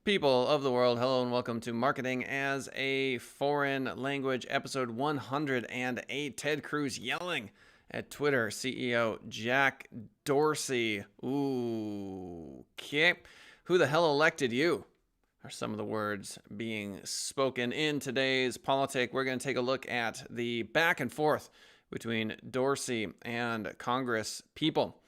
People of the world, hello and welcome to Marketing as a Foreign Language, episode 108. Ted Cruz yelling at Twitter CEO Jack Dorsey. Ooh, okay. Who the hell elected you? Are some of the words being spoken in today's politic. We're going to take a look at the back and forth between Dorsey and Congress people,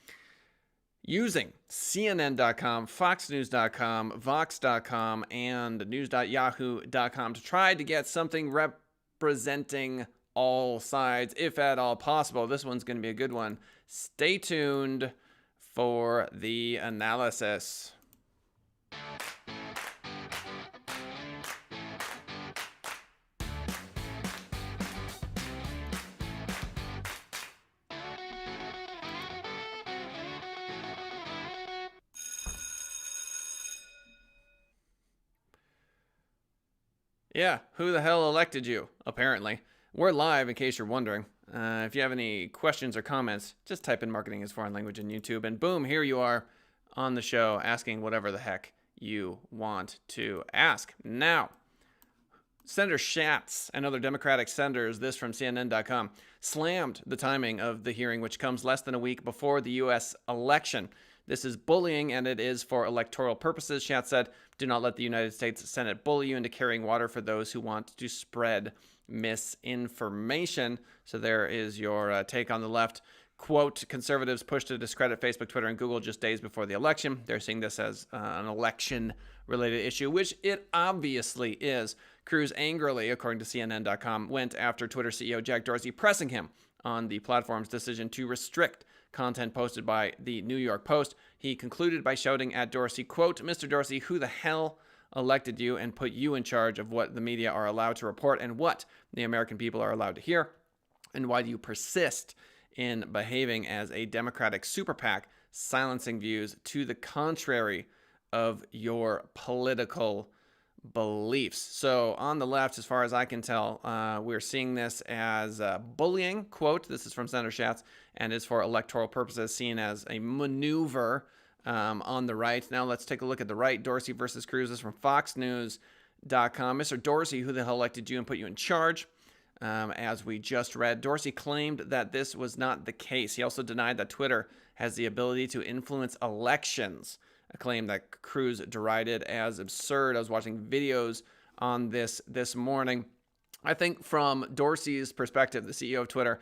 using CNN.com, FoxNews.com, Vox.com, and News.yahoo.com to try to get something representing all sides, if at all possible. This one's going to be a good one. Stay tuned for the analysis. Yeah, who the hell elected you? Apparently. We're live in case you're wondering. If you have any questions or comments, just type in Marketing as Foreign Language in YouTube, and boom, here you are on the show asking whatever the heck you want to ask. Now, Senator Schatz and other Democratic senators, this from CNN.com, slammed the timing of the hearing, which comes less than a week before the U.S. election. This is bullying, and it is for electoral purposes, Schatz said. Do not let the United States Senate bully you into carrying water for those who want to spread misinformation. So there is your take on the left. Quote, conservatives push to discredit Facebook, Twitter, and Google just days before the election. They're seeing this as an election-related issue, which it obviously is. Cruz angrily, according to CNN.com, went after Twitter CEO Jack Dorsey, pressing him on the platform's decision to restrict content posted by the New York Post. He concluded by shouting at Dorsey, quote, Mr. Dorsey, who the hell elected you and put you in charge of what the media are allowed to report and what the American people are allowed to hear? And why do you persist in behaving as a Democratic super PAC, silencing views to the contrary of your political beliefs? So on the left, as far as I can tell, we're seeing this as bullying, quote, this is from Senator Schatz, and is for electoral purposes, seen as a maneuver on the right. Now let's take a look at the right. Dorsey versus Cruz is from FoxNews.com. Mr. Dorsey, who the hell elected you and put you in charge? As we just read, Dorsey claimed that this was not the case. He also denied that Twitter has the ability to influence elections, a claim that Cruz derided as absurd. I was watching videos on this morning. I think from Dorsey's perspective, the CEO of Twitter,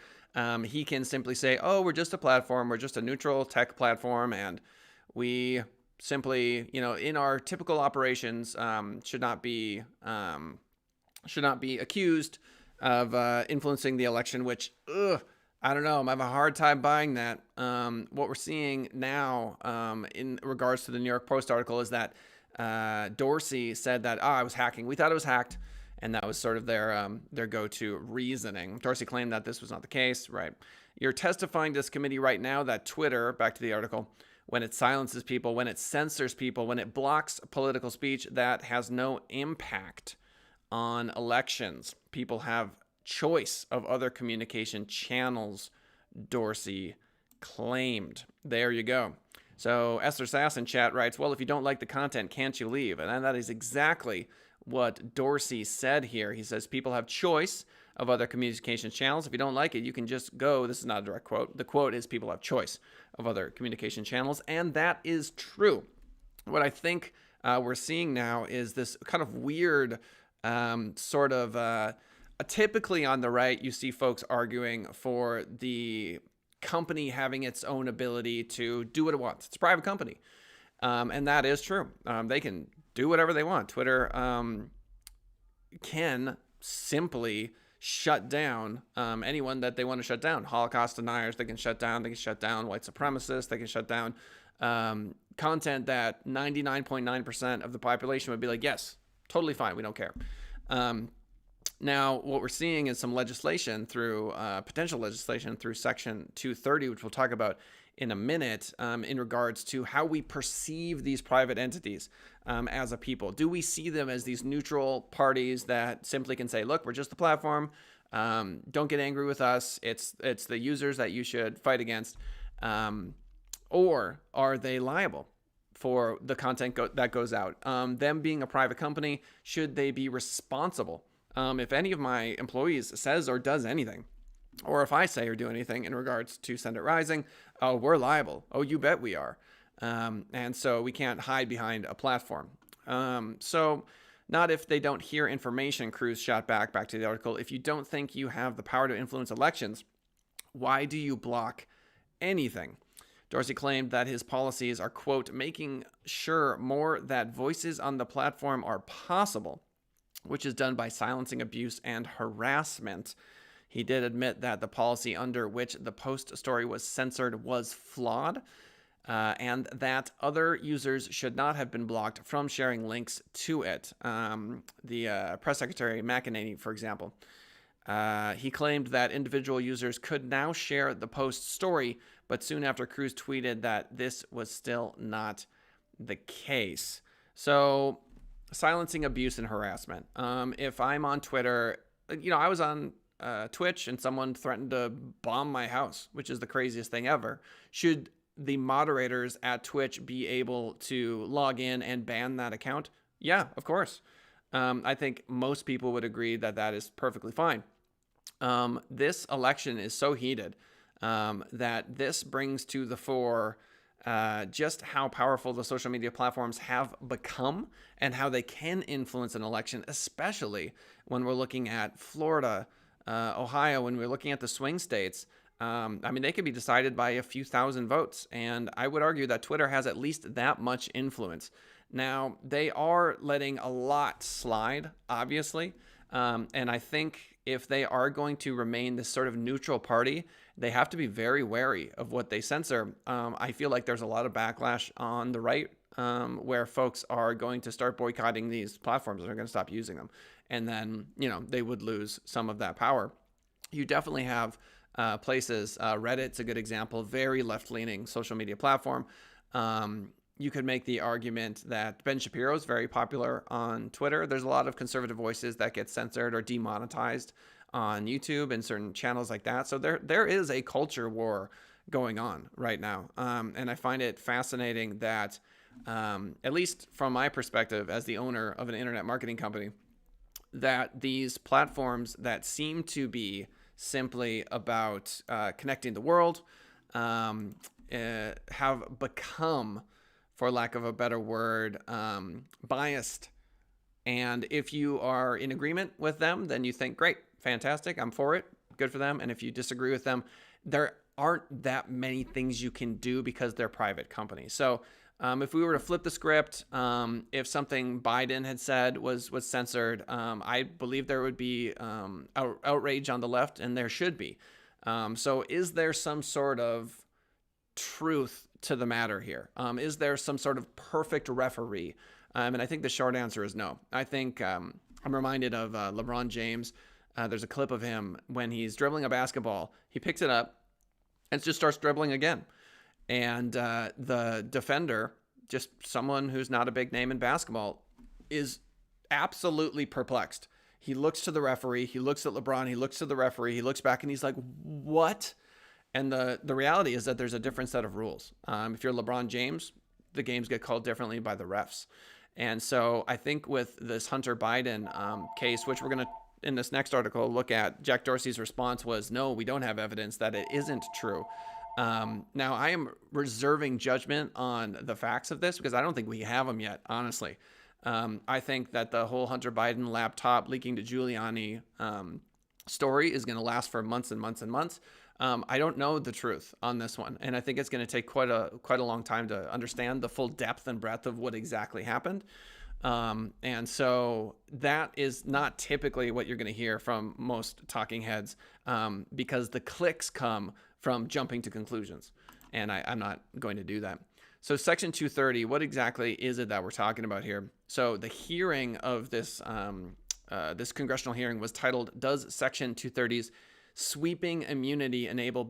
he can simply say, oh, we're just a platform. We're just a neutral tech platform. And we simply, in our typical operations, should not be accused of influencing the election, which, I don't know. I have a hard time buying that. What we're seeing now in regards to the New York Post article is that Dorsey said that, I was hacking. We thought it was hacked. And that was sort of their go-to reasoning. Dorsey claimed that this was not the case, right? You're testifying to this committee right now that Twitter, back to the article, when it silences people, when it censors people, when it blocks political speech, that has no impact on elections. People have choice of other communication channels, Dorsey claimed. There you go. So Esther Sass in chat writes, well, if you don't like the content, can't you leave? And that is exactly what Dorsey said here. He says people have choice of other communication channels. If you don't like it, you can just go. This is not a direct quote. The quote is people have choice of other communication channels, and that is true. What I think we're seeing now is this kind of weird typically on the right, you see folks arguing for the company having its own ability to do what it wants. It's a private company. And that is true. They can do whatever they want. Twitter can simply shut down anyone that they want to shut down. Holocaust deniers, they can shut down. They can shut down white supremacists. They can shut down content that 99.9% of the population would be like, yes, totally fine. We don't care. Now, what we're seeing is some legislation through potential legislation through Section 230, which we'll talk about in a minute, in regards to how we perceive these private entities as a people. Do we see them as these neutral parties that simply can say, look, we're just a platform. Don't get angry with us. It's the users that you should fight against. Or are they liable for the content that goes out. Them being a private company, should they be responsible? If any of my employees says or does anything, or if I say or do anything in regards to Send It Rising, oh, we're liable. Oh, you bet we are. And so we can't hide behind a platform. So not if they don't hear information, Cruz shot back to the article. If you don't think you have the power to influence elections, why do you block anything? Dorsey claimed that his policies are, quote, making sure more that voices on the platform are possible, which is done by silencing abuse and harassment. He did admit that the policy under which the post story was censored was flawed, and that other users should not have been blocked from sharing links to it. The press secretary, McEnany, for example, he claimed that individual users could now share the post story, but soon after Cruz tweeted that this was still not the case. So silencing abuse and harassment. If I'm on Twitter, I was on Twitch and someone threatened to bomb my house, which is the craziest thing ever. Should the moderators at Twitch be able to log in and ban that account? Yeah, of course. I think most people would agree that that is perfectly fine. This election is so heated that this brings to the fore just how powerful the social media platforms have become and how they can influence an election, especially when we're looking at Florida, Ohio, when we're looking at the swing states. They could be decided by a few thousand votes, and I would argue that Twitter has at least that much influence. Now, they are letting a lot slide, obviously, and I think if they are going to remain this sort of neutral party, they have to be very wary of what they censor. I feel like there's a lot of backlash on the right where folks are going to start boycotting these platforms and are going to stop using them. And then, they would lose some of that power. You definitely have places, Reddit's a good example, very left-leaning social media platform. You could make the argument that Ben Shapiro is very popular on Twitter. There's a lot of conservative voices that get censored or demonetized on YouTube and certain channels like that. So there is a culture war going on right now. And I find it fascinating that, at least from my perspective as the owner of an internet marketing company, that these platforms that seem to be simply about connecting the world have become, for lack of a better word, biased. And if you are in agreement with them, then you think, great, fantastic, I'm for it, good for them. And if you disagree with them, there aren't that many things you can do because they're private companies. So if we were to flip the script, if something Biden had said was censored, I believe there would be outrage on the left, and there should be. So is there some sort of truth to the matter here? Is there some sort of perfect referee? And I think the short answer is no. I think I'm reminded of LeBron James. There's a clip of him when he's dribbling a basketball. He picks it up and just starts dribbling again. And the defender, just someone who's not a big name in basketball, is absolutely perplexed. He looks to the referee. He looks at LeBron. He looks to the referee. He looks back and he's like, what? And the reality is that there's a different set of rules. If you're LeBron James, the games get called differently by the refs. And so I think with this Hunter Biden case, which we're going to, in this next article, look at, Jack Dorsey's response was, no, we don't have evidence that it isn't true. Now, I am reserving judgment on the facts of this because I don't think we have them yet, honestly. I think that the whole Hunter Biden laptop leaking to Giuliani story is going to last for months and months and months. I don't know the truth on this one, and I think it's going to take quite a long time to understand the full depth and breadth of what exactly happened. And so that is not typically what you're going to hear from most talking heads, because the clicks come from jumping to conclusions, and I'm not going to do that. So Section 230, what exactly is it that we're talking about here? So the hearing of this this congressional hearing was titled, "Does Section 230's sweeping immunity enable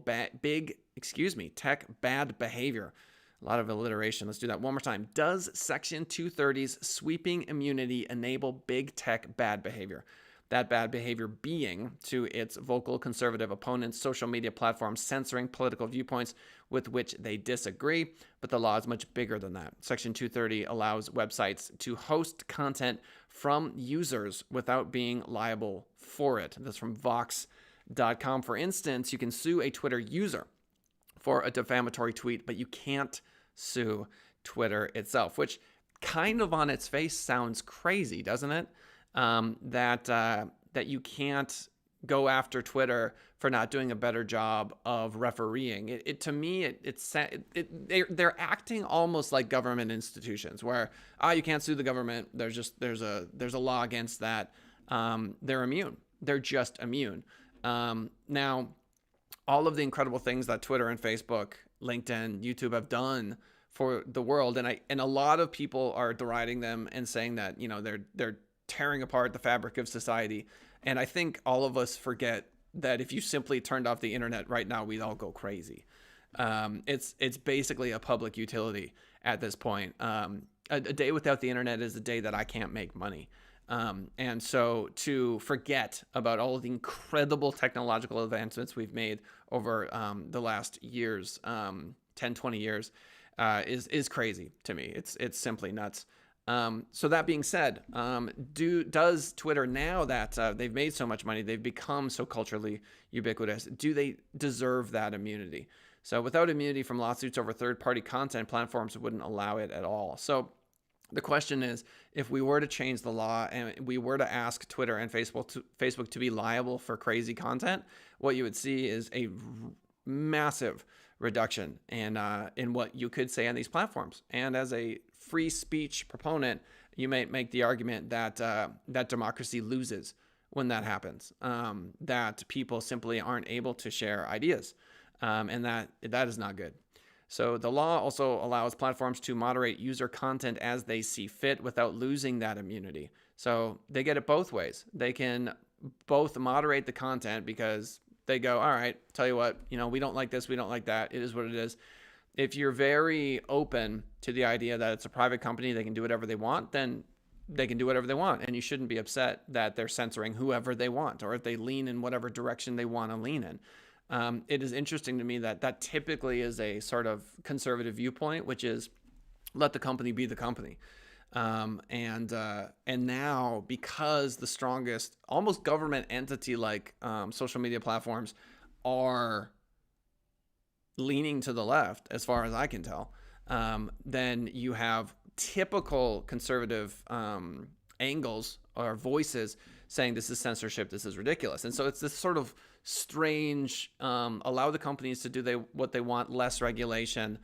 tech bad behavior?" A lot of alliteration. Let's do that one more time. Does Section 230's sweeping immunity enable big tech bad behavior? that bad behavior being to its vocal conservative opponents, social media platforms censoring political viewpoints with which they disagree. But the law is much bigger than that. Section 230 allows websites to host content from users without being liable for it. That's from Vox.com. For instance, you can sue a Twitter user for a defamatory tweet, but you can't sue Twitter itself, which kind of on its face sounds crazy, doesn't it? That you can't go after Twitter for not doing a better job of refereeing. To me, they're acting almost like government institutions, where you can't sue the government. There's a law against that. They're immune. They're just immune. Now, all of the incredible things that Twitter and Facebook, LinkedIn, YouTube have done for the world, and a lot of people are deriding them and saying that they're tearing apart the fabric of society. And I think all of us forget that if you simply turned off the internet right now, we'd all go crazy. It's basically a public utility at this point. A day without the internet is a day that I can't make money. And so to forget about all of the incredible technological advancements we've made over the last years, 10, 20 years, is crazy to me. It's simply nuts. So that being said, does Twitter, now that they've made so much money, they've become so culturally ubiquitous, do they deserve that immunity? So without immunity from lawsuits over third-party content, platforms wouldn't allow it at all. So the question is, if we were to change the law and we were to ask Twitter and Facebook to be liable for crazy content, what you would see is a massive reduction in what you could say on these platforms. And as a free speech proponent, you might make the argument that that democracy loses when that happens, that people simply aren't able to share ideas, and that is not good. So the law also allows platforms to moderate user content as they see fit without losing that immunity. So they get it both ways. They can both moderate the content because they go, all right, tell you what, we don't like this, we don't like that. It is what it is. If you're very open to the idea that it's a private company, they can do whatever they want, then they can do whatever they want. And you shouldn't be upset that they're censoring whoever they want, or if they lean in whatever direction they want to lean in. It is interesting to me that typically is a sort of conservative viewpoint, which is let the company be the company. And now, because the strongest, almost government entity like social media platforms are leaning to the left, as far as I can tell, then you have typical conservative angles or voices saying this is censorship, this is ridiculous. And so it's this sort of strange, allow the companies to do what they want, less regulation,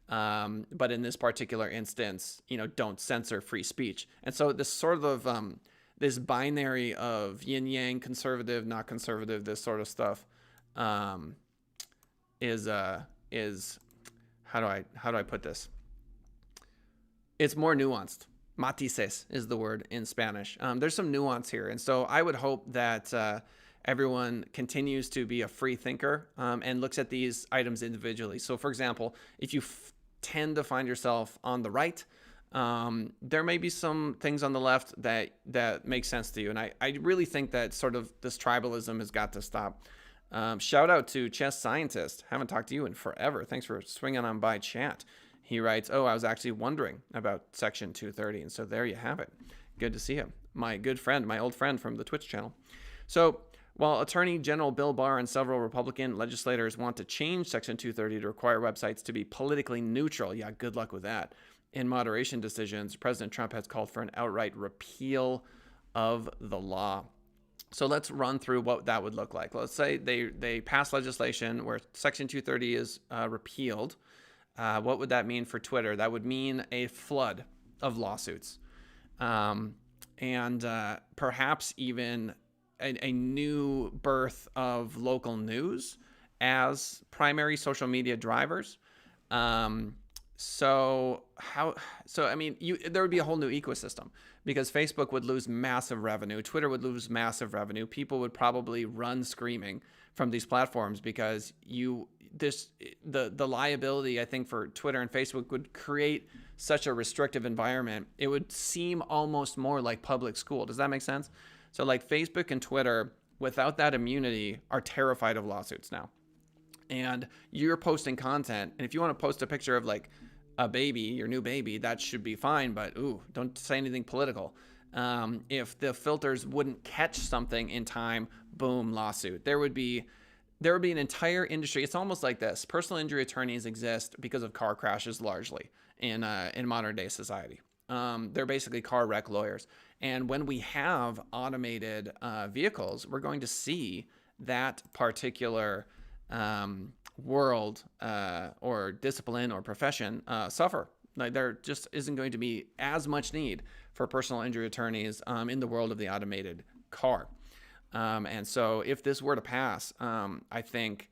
but in this particular instance, don't censor free speech. And so this sort of this binary of yin yang, conservative, not conservative, this sort of stuff is how do I put this? It's more nuanced. Matices is the word in Spanish. There's some nuance here, and so I would hope that everyone continues to be a free thinker and looks at these items individually. So, for example, if you tend to find yourself on the right, there may be some things on the left that make sense to you, and I really think that sort of this tribalism has got to stop. Shout out to Chess Scientist. Haven't talked to you in forever. Thanks for swinging on by chat. He writes, I was actually wondering about Section 230. And so there you have it. Good to see him. My good friend, my old friend from the Twitch channel. So while Attorney General Bill Barr and several Republican legislators want to change Section 230 to require websites to be politically neutral, yeah, good luck with that. In moderation decisions, President Trump has called for an outright repeal of the law. So let's run through what that would look like. Let's say they pass legislation where Section 230 is repealed. What would that mean for Twitter? That would mean a flood of lawsuits, and perhaps even a new birth of local news as primary social media drivers. So I mean, there would be a whole new ecosystem, because Facebook would lose massive revenue, Twitter would lose massive revenue. People would probably run screaming from these platforms because the liability, I think, for Twitter and Facebook would create such a restrictive environment. It would seem almost more like public school. Does that make sense? So like Facebook and Twitter, without that immunity, are terrified of lawsuits now. And you're posting content, and if you want to post a picture of like a baby, your new baby, that should be fine, but don't say anything political. If the filters wouldn't catch something in time, boom, lawsuit. There would be an entire industry. It's almost like this. Personal injury attorneys exist because of car crashes largely in modern day society. They're basically car wreck lawyers. And when we have automated vehicles, we're going to see that particular world or discipline or profession suffer. Like there just isn't going to be as much need for personal injury attorneys in the world of the automated car. And so if this were to pass, I think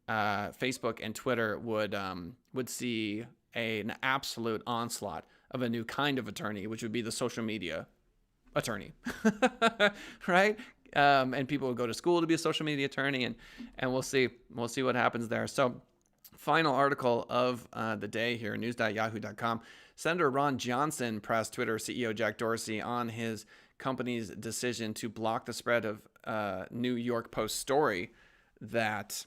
Facebook and Twitter would see an absolute onslaught of a new kind of attorney, which would be the social media attorney, right? And people will go to school to be a social media attorney, and we'll see what happens there. So final article of the day here, news.yahoo.com. Senator Ron Johnson pressed Twitter CEO Jack Dorsey on his company's decision to block the spread of New York Post story that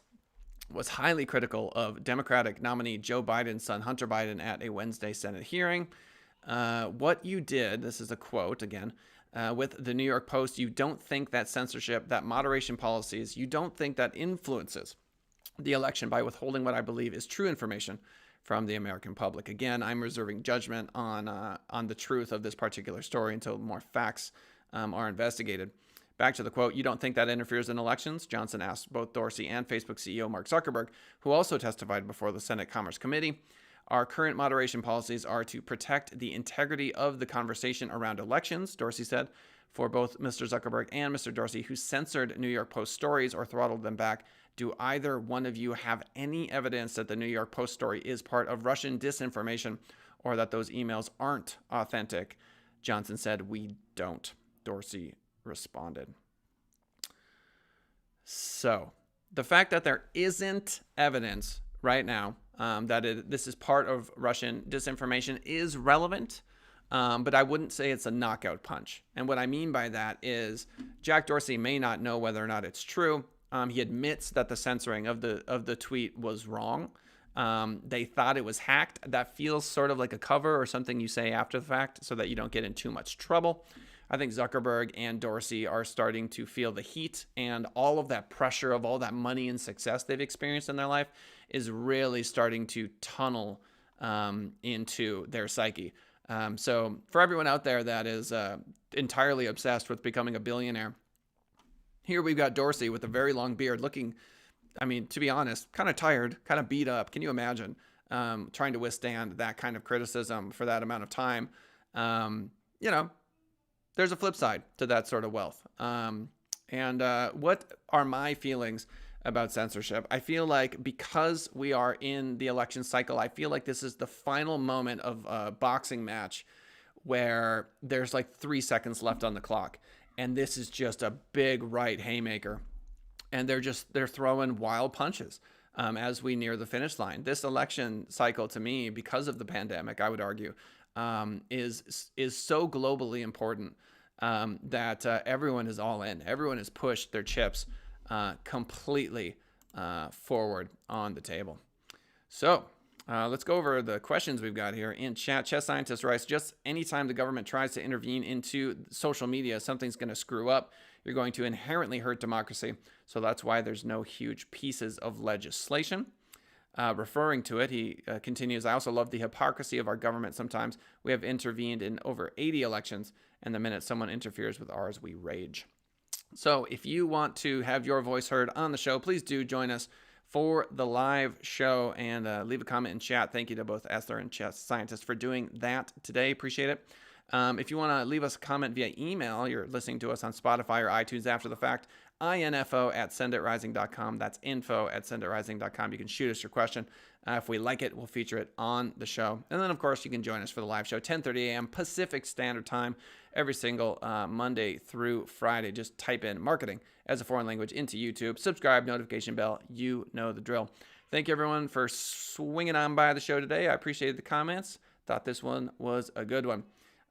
was highly critical of Democratic nominee Joe Biden's son, Hunter Biden, at a Wednesday Senate hearing. What you did, this is a quote again, with the New York Post, you don't think that censorship, that moderation policies, you don't think that influences the election by withholding what I believe is true information from the American public. Again, I'm reserving judgment on the truth of this particular story until more facts are investigated. Back to the quote, you don't think that interferes in elections? Johnson asked both Dorsey and Facebook CEO Mark Zuckerberg, who also testified before the Senate Commerce Committee. Our current moderation policies are to protect the integrity of the conversation around elections, Dorsey said. For both Mr. Zuckerberg and Mr. Dorsey, who censored New York Post stories or throttled them back, do either one of you have any evidence that the New York Post story is part of Russian disinformation or that those emails aren't authentic? Johnson said, we don't. Dorsey responded. So the fact that there isn't evidence right now that this is part of Russian disinformation is relevant, but I wouldn't say it's a knockout punch. And what I mean by that is Jack Dorsey may not know whether or not it's true. He admits that the censoring of the tweet was wrong. They thought it was hacked. That feels sort of like a cover or something you say after the fact so that you don't get in too much trouble. I think Zuckerberg and Dorsey are starting to feel the heat, and all of that pressure of all that money and success they've experienced in their life is really starting to tunnel into their psyche. So for everyone out there that is entirely obsessed with becoming a billionaire, here we've got Dorsey with a very long beard looking, I mean, to be honest, kind of tired, kind of beat up. Can you imagine trying to withstand that kind of criticism for that amount of time? There's a flip side to that sort of wealth. What are my feelings about censorship? I feel like because we are in the election cycle, I feel like this is the final moment of a boxing match where there's like 3 seconds left on the clock. And this is just a big right haymaker. And they're throwing wild punches as we near the finish line. This election cycle, to me, because of the pandemic, I would argue, is so globally important that everyone is all in. Everyone has pushed their chips completely forward on the table. So let's go over the questions we've got here in chat. Chess Scientist writes, just anytime the government tries to intervene into social media, something's going to screw up. You're going to inherently hurt democracy. So that's why there's no huge pieces of legislation. Referring to it, he continues, I also love the hypocrisy of our government. Sometimes we have intervened in over 80 elections, and the minute someone interferes with ours, we rage. So if you want to have your voice heard on the show, please do join us for the live show and leave a comment in chat. Thank you to both Esther and Chess Scientist for doing that today. Appreciate it. If you want to leave us a comment via email, you're listening to us on Spotify or iTunes after the fact, info@senditrising.com. That's info@senditrising.com. You can shoot us your question. If we like it, we'll feature it on the show. And then, of course, you can join us for the live show, 10:30 a.m. Pacific Standard Time, every single Monday through Friday. Just type in marketing as a foreign language into YouTube. Subscribe, notification bell. You know the drill. Thank you, everyone, for swinging on by the show today. I appreciated the comments. Thought this one was a good one.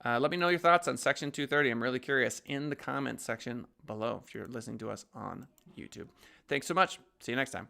Let me know your thoughts on Section 230. I'm really curious in the comments section below if you're listening to us on YouTube. Thanks so much. See you next time.